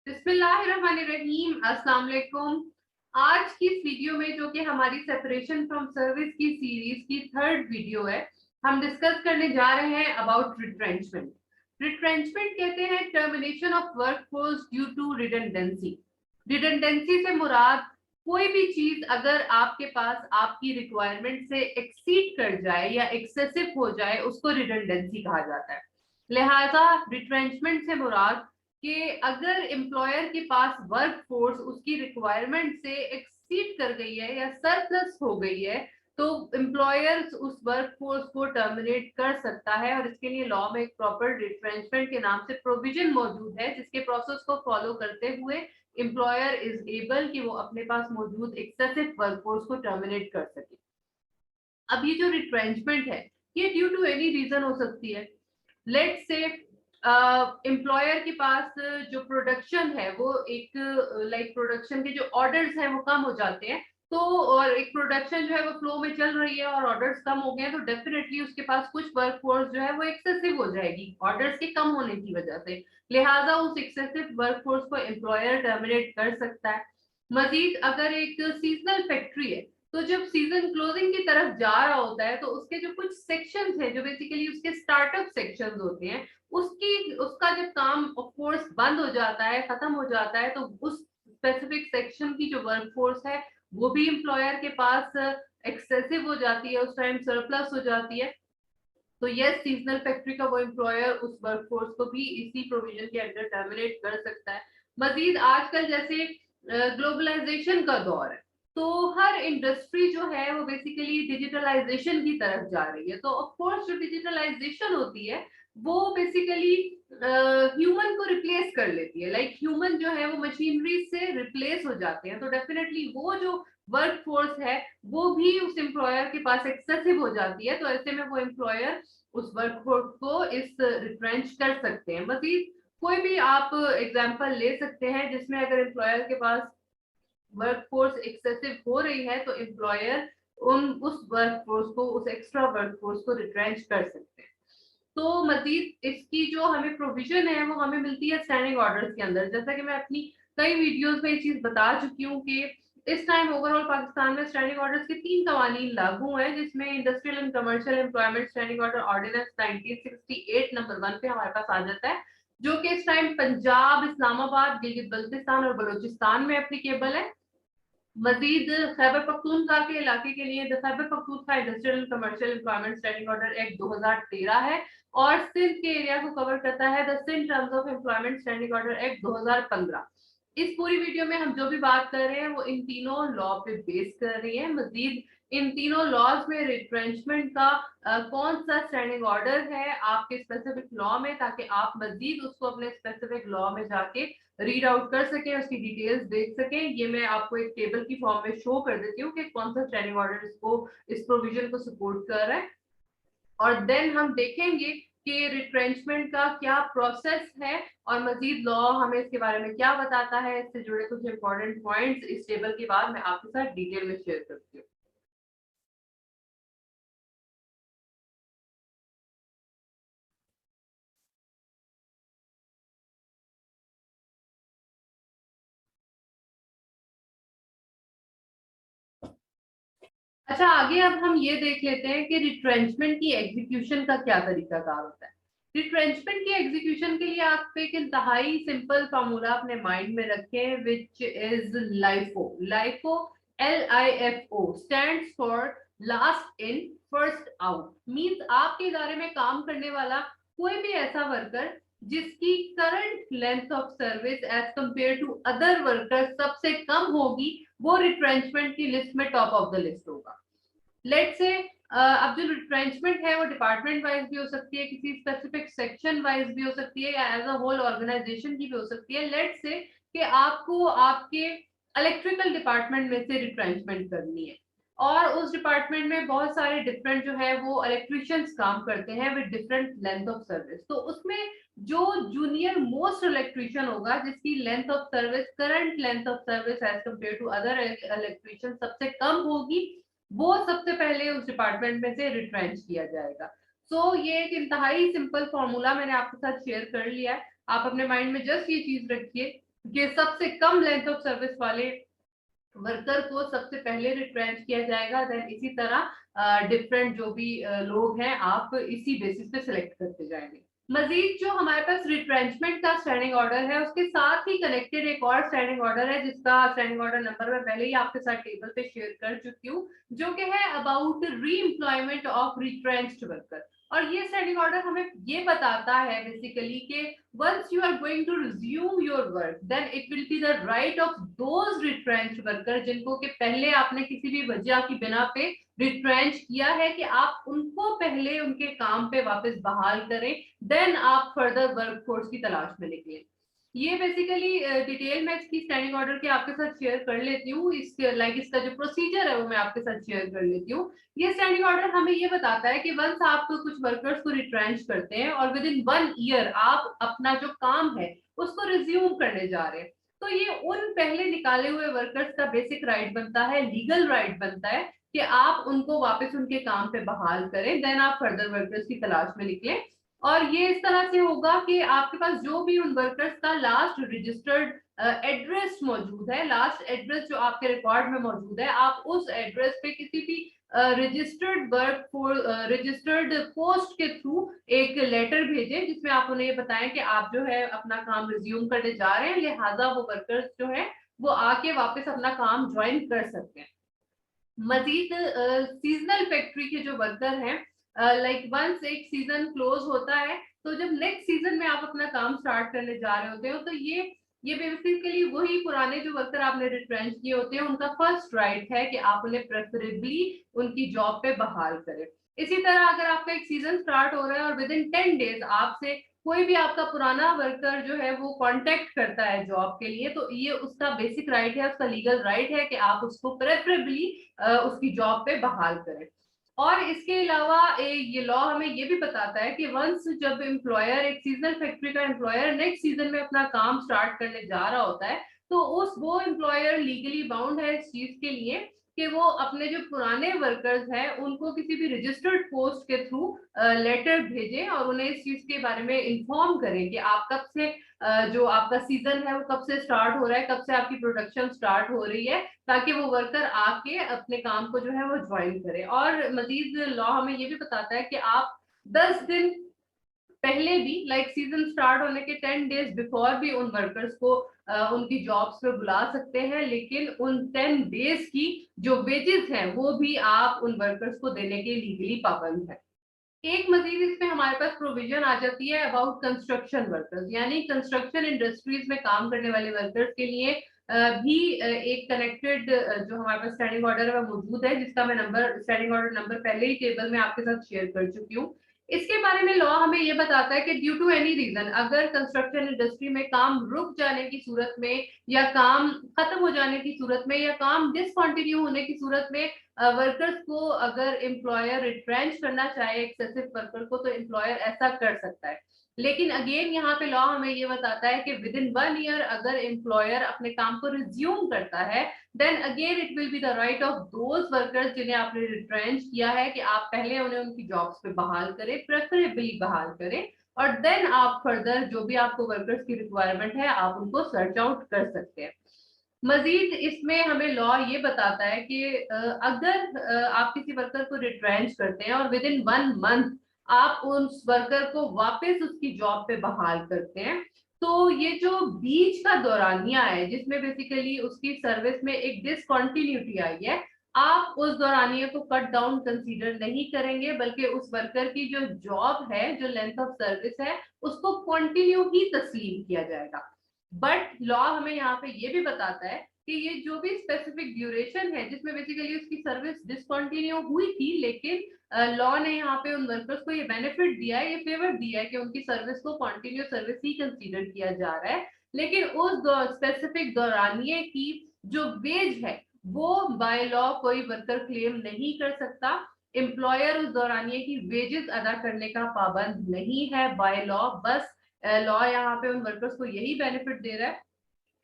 बिस्मिल्लाहिर्रहमानिर्रहीम, अस्सलाम वालेकुम। आज की इस वीडियो में, जो कि हमारी सेपरेशन फ्रॉम सर्विस की सीरीज की थर्ड वीडियो है, हम डिस्कस करने जा रहे हैं अबाउट रिट्रेंचमेंट। रिट्रेंचमेंट कहते हैं termination of workforce due to redundancy. Redundancy से मुराद कोई भी चीज अगर आपके पास आपकी रिक्वायरमेंट से एक्सीड कर जाए या एक्सेसिव हो जाए, उसको रिडंडेंसी कहा जाता है। लिहाजा रिट्रेंचमेंट से मुराद कि अगर एम्प्लॉयर के पास वर्क फोर्स उसकी रिक्वायरमेंट से एक्सीड कर गई है या सरप्लस हो गई है, तो एम्प्लॉयर उस वर्क फोर्स को टर्मिनेट कर सकता है। और इसके लिए लॉ में एक प्रॉपर रिट्रेंचमेंट के नाम से प्रोविजन मौजूद है, जिसके प्रोसेस को फॉलो करते हुए एम्प्लॉयर इज एबल कि वो अपने पास मौजूद एक्सेसिव वर्क फोर्स को टर्मिनेट कर सके। अब ये जो रिट्रेंचमेंट है, ये ड्यू टू एनी रीजन हो सकती है। लेट्स से एम्प्लॉयर के पास जो प्रोडक्शन है वो एक लाइक प्रोडक्शन के जो ऑर्डर्स हैं वो कम हो जाते हैं, तो और एक प्रोडक्शन जो है वो फ्लो में चल रही है और ऑर्डर्स कम हो गए हैं, तो डेफिनेटली उसके पास कुछ वर्कफोर्स जो है वो एक्सेसिव हो जाएगी ऑर्डर्स के कम होने की वजह से। लिहाजा उस एक्सेसिव वर्कफोर्स को एम्प्लॉयर टर्मिनेट कर सकता है। मजीद अगर एक सीजनल फैक्ट्री है, तो जब सीजन क्लोजिंग की तरफ जा रहा होता है, तो उसके जो कुछ सेक्शंस हैं, जो बेसिकली उसके स्टार्टअप सेक्शंस होते हैं, उसकी उसका जब काम ऑफ कोर्स बंद हो जाता है, खत्म हो जाता है, तो उस स्पेसिफिक सेक्शन की जो वर्कफोर्स है वो भी एम्प्लॉयर के पास एक्सेसिव हो जाती है, उस टाइम सरप्लस हो जाती है। तो यस, सीजनल फैक्ट्री का वो एम्प्लॉयर उस वर्कफोर्स को भी इसी प्रोविजन के अंडर टर्मिनेट कर सकता है। मजीद आजकल जैसे ग्लोबलाइजेशन का दौर है, तो हर इंडस्ट्री जो है वो बेसिकली डिजिटलाइजेशन की तरफ जा रही है। तो ऑफ कोर्स जो डिजिटलाइजेशन होती है वो बेसिकली ह्यूमन को रिप्लेस कर लेती है। लाइक ह्यूमन जो है वो मशीनरी से रिप्लेस हो जाते हैं, तो डेफिनेटली वो जो वर्क फोर्स है वो भी उस एम्प्लॉयर के पास एक्सेसिव हो जाती है। तो ऐसे में वो एम्प्लॉयर उस वर्क फोर्स को इस रिट्रेंच कर सकते हैं। मजीद कोई भी आप एग्जांपल ले सकते हैं जिसमें अगर एम्प्लॉयर के पास वर्कफोर्स एक्सेसिव हो रही है, तो एम्प्लॉयर उस वर्कफोर्स को, उस एक्स्ट्रा वर्कफोर्स को रिट्रेंच कर सकते हैं। तो मजीद इसकी जो हमें प्रोविजन है वो हमें मिलती है स्टैंडिंग ऑर्डर्स के अंदर। जैसा कि मैं अपनी कई वीडियोस में ये चीज बता चुकी हूँ कि इस टाइम ओवरऑल पाकिस्तान में स्टैंडिंग ऑर्डर्स के 3 कवानीन लागू हैं, जिसमें industrial and commercial employment standing order ordinance 1968 number 1 पे हमारे पास आ जाता है, जो कि इस टाइम पंजाब, इस्लामाबाद, गिलगित बल्तिस्तान और बलूचिस्तान में एप्लीकेबल है। मजीद खैबर पख्तूनख्वा के इलाके के लिए the Khyber Pakhtunkhwa industrial and commercial employment standing order act 2013 है, और सिंध के एरिया को कवर करता है the Sindh terms of employment standing order act 2015। इस पूरी वीडियो में हम जो भी बात कर रहे हैं वो इन तीनों लॉ पे बेस कर रही है। मजीद इन तीनों लॉज में रिट्रेंचमेंट का कौन सा स्टैंडिंग ऑर्डर है आपके स्पेसिफिक लॉ में, ताकि आप मजीद उसको अपने स्पेसिफिक लॉ में जाके रीड आउट कर सकें, उसकी डिटेल्स देख सकें। ये मैं आपको एक टेबल की फॉर्म में शो कर देती हूँ कि कौन सा स्टैंडिंग ऑर्डर इसको, इस प्रोविजन को सपोर्ट कर रहा है। और देन हम देखेंगे कि रिट्रेंचमेंट का क्या प्रोसेस है और मजीद लॉ हमें इसके बारे में क्या बताता है। इससे जुड़े कुछ इंपॉर्टेंट पॉइंट्स इस टेबल के बाद मैं आपके साथ डिटेल में शेयर करती हूँ। अच्छा, आगे अब हम ये देख लेते हैं कि रिट्रेंचमेंट की एग्जीक्यूशन का क्या तरीकाकार होता है। रिट्रेंचमेंट की एग्जीक्यूशन के लिए आप एक इंतहाई सिंपल फार्मूला अपने माइंड में रखें, which is LIFO. LIFO, LIFO stands for last in first out. Means आपके इदारे में काम करने वाला कोई भी ऐसा वर्कर जिसकी current length of service as compare to other worker सबसे कम होगी, वो रिट्रेंचमेंट की लिस्ट में टॉप ऑफ द लिस्ट होगा। लेट से अब जो रिट्रेंचमेंट है वो डिपार्टमेंट वाइज भी हो सकती है, किसी स्पेसिफिक सेक्शन वाइज भी हो सकती है, या एज अ होल ऑर्गेनाइजेशन की भी हो सकती है। लेट से कि आपको आपके इलेक्ट्रिकल डिपार्टमेंट में से रिट्रेंचमेंट करनी है, और उस डिपार्टमेंट में बहुत सारे डिफरेंट जो है वो इलेक्ट्रिशियंस काम करते हैं with different length of service. तो उसमें जो जूनियर मोस्ट इलेक्ट्रिशियन होगा, जिसकी length of service, current length of service as compare to other electrician सबसे कम होगी, वो सबसे पहले उस डिपार्टमेंट में से रिट्रेंच किया जाएगा। सो ये एक इंतहाई सिंपल फॉर्मूला मैंने आपके साथ शेयर कर लिया है। आप अपने माइंड में जस्ट ये चीज रखिए कि सबसे कम लेंथ ऑफ सर्विस वाले वर्कर को सबसे पहले रिट्रेंच किया जाएगा, देन इसी तरह डिफरेंट जो भी लोग हैं आप इसी बेसिस पे सिलेक्ट करते जाएंगे। मजीद जो हमारे पास रिट्रेंचमेंट का स्टैंडिंग ऑर्डर है उसके साथ ही कनेक्टेड एक और स्टैंडिंग ऑर्डर है जिसका स्टैंडिंग ऑर्डर नंबर मैं पहले ही आपके साथ टेबल पे शेयर कर चुकी हूँ, जो कि है अबाउट री एम्प्लॉयमेंट ऑफ रिट्रेंच्ड वर्कर। और ये स्टैंडिंग ऑर्डर हमें ये बताता है बेसिकली कि once you are going to resume your work then it will be the right of those retrenched worker जिनको के पहले आपने किसी भी वजह की बिना पे रिट्रेंच किया है कि आप उनको पहले उनके काम पे वापस बहाल करें, देन आप फर्दर वर्कफोर्स की तलाश में निकलें। ये बेसिकली डिटेल मैं इसकी स्टैंडिंग ऑर्डर के आपके साथ शेयर कर लेती हूँ, इसका जो प्रोसीजर है वो मैं आपके साथ शेयर कर लेती हूँ। ये स्टैंडिंग ऑर्डर हमें ये बताता है कि वंस आप कुछ वर्कर्स को रिट्रेंच करते हैं और विद इन 1 ईयर आप अपना जो काम है उसको रिज्यूम करने जा रहे हैं, तो ये उन पहले निकाले हुए वर्कर्स का बेसिक राइट बनता है, लीगल राइट बनता है कि आप उनको वापस उनके काम पे बहाल करें, देन आप फर्दर वर्कर्स की तलाश में निकलें। और ये इस तरह से होगा कि आपके पास जो भी उन वर्कर्स का लास्ट रजिस्टर्ड एड्रेस मौजूद है, लास्ट एड्रेस जो आपके रिकॉर्ड में मौजूद है, आप उस एड्रेस पे किसी भी registered work for registered post के थ्रू एक लेटर भेजें जिसमें आप उन्हें ये बताएं कि आप जो है अपना काम रिज्यूम करने जा रहे हैं, लिहाजा वो वर्कर्स जो है वो आके वापस अपना काम ज्वाइन कर सकते हैं। मजीद सीजनल फैक्ट्री के जो वर्कर हैं, लाइक वंस एक सीजन क्लोज होता है तो जब नेक्स्ट सीजन में आप अपना काम स्टार्ट करने जा रहे होते हो तो ये बेसिकली वही पुराने जो वर्कर आपने रिट्रेंच किए होते हैं उनका फर्स्ट राइट है कि आप उन्हें प्रेफरेबली उनकी जॉब पे बहाल करें। इसी तरह अगर आपका एक सीजन स्टार्ट हो रहा है और विद इन 10 डेज आपसे कोई भी आपका पुराना वर्कर जो है वो कांटेक्ट करता है जॉब के लिए, तो ये उसका बेसिक राइट है, उसका लीगल राइट है कि आप उसको प्रेफरेबली उसकी जॉब पे बहाल करें। और इसके अलावा ये लॉ हमें ये भी बताता है कि वंस जब एम्प्लॉयर एक सीजनल फैक्ट्री का एम्प्लॉयर नेक्स्ट सीजन में अपना काम स्टार्ट करने जा रहा होता है तो उस वो एम्प्लॉयर लीगली बाउंड है इस चीज के लिए कि वो अपने जो पुराने वर्कर्स हैं उनको किसी भी रजिस्टर्ड पोस्ट के थ्रू लेटर भेजें और उन्हें इस चीज के बारे में इंफॉर्म करें कि आप कब से जो आपका सीजन है वो कब से स्टार्ट हो रहा है, कब से आपकी प्रोडक्शन स्टार्ट हो रही है, ताकि वो वर्कर आके अपने काम को जो है वो ज्वाइन करे। और मजीद लॉ हमें ये भी बताता है कि आप 10 दिन पहले भी लाइक सीजन स्टार्ट होने के 10 डेज बिफोर भी उन वर्कर्स को उनकी जॉब्स पे बुला सकते हैं, लेकिन उन 10 डेज की जो वेजेस हैं वो भी आप उन वर्कर्स को देने के लीगली पाबंद है। एक मजीद इसमें हमारे पास प्रोविजन आ जाती है अबाउट कंस्ट्रक्शन वर्कर्स, यानी कंस्ट्रक्शन इंडस्ट्रीज में काम करने वाले वर्कर्स के लिए भी एक कनेक्टेड जो हमारे पास स्टैंडिंग ऑर्डर है मौजूद है जिसका मैं नंबर स्टैंडिंग ऑर्डर नंबर पहले ही टेबल में आपके साथ शेयर कर चुकी हूँ। इसके बारे में लॉ हमें ये बताता है कि ड्यू टू एनी रीजन अगर कंस्ट्रक्शन इंडस्ट्री में काम रुक जाने की सूरत में या काम खत्म हो जाने की सूरत में या काम डिसकंटिन्यू होने की सूरत में वर्कर्स को अगर एम्प्लॉयर रिट्रेंच करना चाहे एक्सेसिव वर्कर को तो एम्प्लॉयर ऐसा कर सकता है। लेकिन अगेन यहाँ पे लॉ हमें ये बताता है कि विद इन 1 ईयर अगर एम्प्लॉयर अपने काम को रिज्यूम करता है then again it will be the right of those workers जिन्हें आपने रिट्रेंच किया है कि आप पहले उन्हें उनकी जॉब्स पे बहाल करें, प्रेफरेबली बहाल करें, और देन आप फर्दर जो भी आपको वर्कर्स की रिक्वायरमेंट है आप उनको सर्च आउट कर सकते हैं। मजीद इसमें हमें लॉ ये बताता है कि अगर आप किसी वर्कर को रिट्रेंच करते हैं और विद इन 1 मंथ आप उस वर्कर को वापस उसकी जॉब पे बहाल करते हैं, तो ये जो बीच का दौरानिया है जिसमें बेसिकली उसकी सर्विस में एक डिसकंटिन्यूटी आई है, आप उस दौरानिया को कट डाउन कंसीडर नहीं करेंगे बल्कि उस वर्कर की जो जॉब है, जो लेंथ ऑफ सर्विस है, उसको कंटिन्यू ही तस्लीम किया जाएगा। बट लॉ हमें यहाँ पे ये भी बताता है कि ये जो भी स्पेसिफिक ड्यूरेशन है जिसमें बेसिकली उसकी सर्विस डिसकंटिन्यू हुई थी, लेकिन लॉ ने यहाँ पे उन वर्कर्स को ये बेनिफिट दिया है, ये फेवर दिया है कि उनकी सर्विस को कंटिन्यू सर्विस ही कंसीडर किया जा रहा है, लेकिन उस स्पेसिफिक दौरानिए की जो वेज है वो बाय लॉ कोई वर्कर क्लेम नहीं कर सकता। एम्प्लॉयर उस दौरानिए की वेजेस अदा करने का पाबंद नहीं है बाय लॉ, बस लॉ यहाँ पे उन वर्कर्स को यही बेनिफिट दे रहा है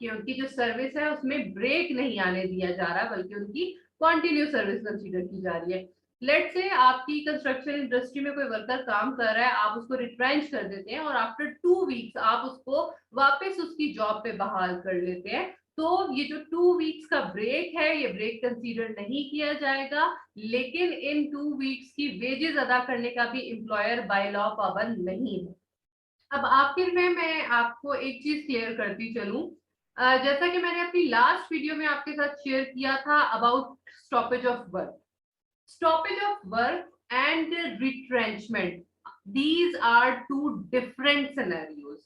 कि उनकी जो सर्विस है उसमें ब्रेक नहीं आने दिया जा रहा बल्कि उनकी कंटिन्यू सर्विस कंसीडर की जा रही है। लेट्स से आपकी कंस्ट्रक्शन इंडस्ट्री में कोई वर्कर काम कर रहा है, आप उसको रिट्रेंच कर देते हैं और आफ्टर 2 वीक्स आप उसको वापस उसकी जॉब पे बहाल कर लेते हैं, तो ये जो 2 वीक्स का ब्रेक है, ये ब्रेक कंसीडर नहीं किया जाएगा, लेकिन इन 2 वीक्स की वेजेस अदा करने का भी एम्प्लॉयर बाय लॉ पाबंद नहीं है। अब आखिर में मैं आपको एक चीज क्लियर करती चलूं। जैसा कि मैंने अपनी लास्ट वीडियो में आपके साथ शेयर किया था about stoppage of work, stoppage of work and retrenchment, these are two different scenarios.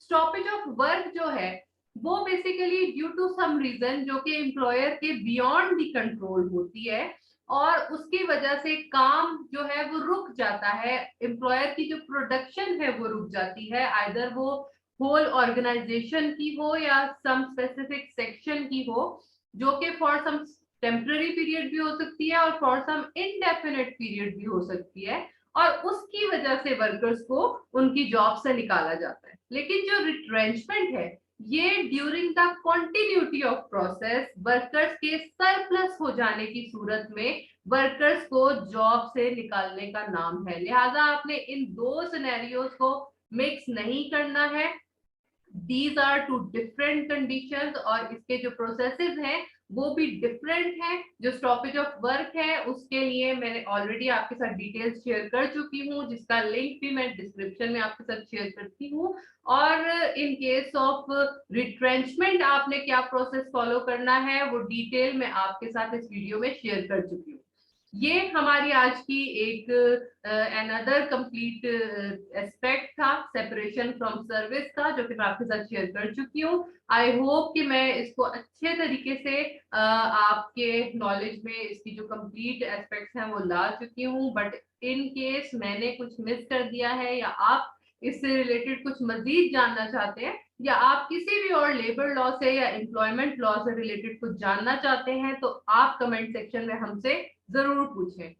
stoppage of work जो है वो basically due to some reason जो कि एम्प्लॉयर के बियॉन्ड दी कंट्रोल होती है और उसकी वजह से काम जो है वो रुक जाता है, एम्प्लॉयर की जो प्रोडक्शन है वो रुक जाती है, आइदर वो होल ऑर्गेनाइजेशन की हो या सम स्पेसिफिक सेक्शन की हो, जो कि फॉर सम टेम्पररी पीरियड भी हो सकती है और फॉर सम इनडेफिनेट पीरियड भी हो सकती है, और उसकी वजह से वर्कर्स को उनकी जॉब से निकाला जाता है। लेकिन जो रिट्रेंचमेंट है ये during the continuity of process workers के सरप्लस हो जाने की सूरत में वर्कर्स को जॉब से निकालने का नाम है। लिहाजा आपने इन दो सिनेरियोस को मिक्स नहीं करना है। These are two different conditions और इसके जो प्रोसेसेस हैं वो भी डिफरेंट हैं। जो स्टॉपेज ऑफ वर्क है उसके लिए मैंने ऑलरेडी आपके साथ डिटेल्स शेयर कर चुकी हूँ, जिसका लिंक भी मैं डिस्क्रिप्शन में आपके साथ शेयर करती हूँ। और इन केस ऑफ रिट्रेंचमेंट आपने क्या प्रोसेस फॉलो करना है वो डिटेल मैं आपके साथ इस वीडियो में शेयर कर चुकी हूँ। ये हमारी आज की एक अनदर कंप्लीट एस्पेक्ट था सेपरेशन फ्रॉम सर्विस का, जो कि मैं आपके साथ शेयर कर चुकी हूँ। आई होप कि मैं इसको अच्छे तरीके से आपके नॉलेज में इसकी जो कंप्लीट एस्पेक्ट्स हैं वो ला चुकी हूँ, बट इन केस मैंने कुछ मिस कर दिया है या आप इससे रिलेटेड कुछ मजीद जानना चाहते हैं या आप किसी भी और लेबर लॉ से या एम्प्लॉयमेंट लॉ से रिलेटेड कुछ जानना चाहते हैं तो आप कमेंट सेक्शन में हमसे जरूर पूछें।